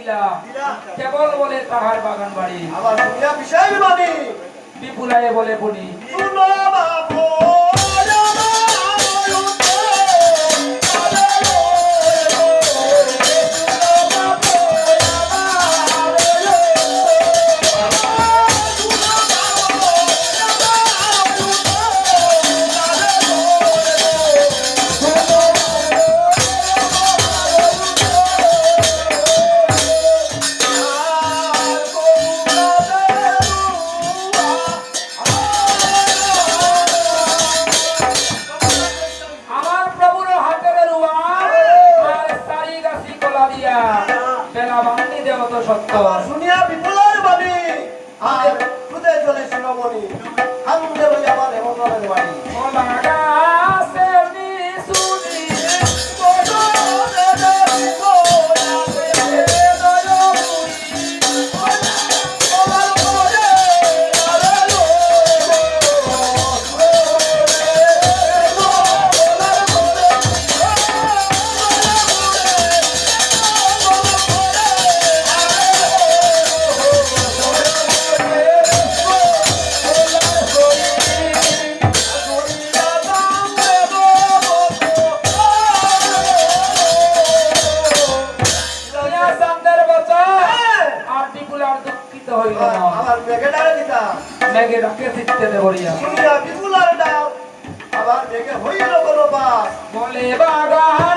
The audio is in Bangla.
দিলা কেবল বলে তাহার বাগান বাড়ি আবার দুনিয়া বিষয় মানে বিপুলায় বলে বলি শুনো বাবু আমার প্রভুর হাতের রুয়া আর সারি গাছি কলা দিয়া বেলা বান্দি দেব তো সত্য দুনিয়া বিপুলের বাণী আর খুদে চলে শিরোমণি হাঙ্গে বলে আমার হেমন্তরের বাণী কলা গাছে নিশুনি আমার মেঘে ডালে দিতা মেঘে রাখে চিত্তে দেবরিয়া দুনিয়া বিপুলের ডাল আবার মেঘে হইল কোনো বাস বলে বাগা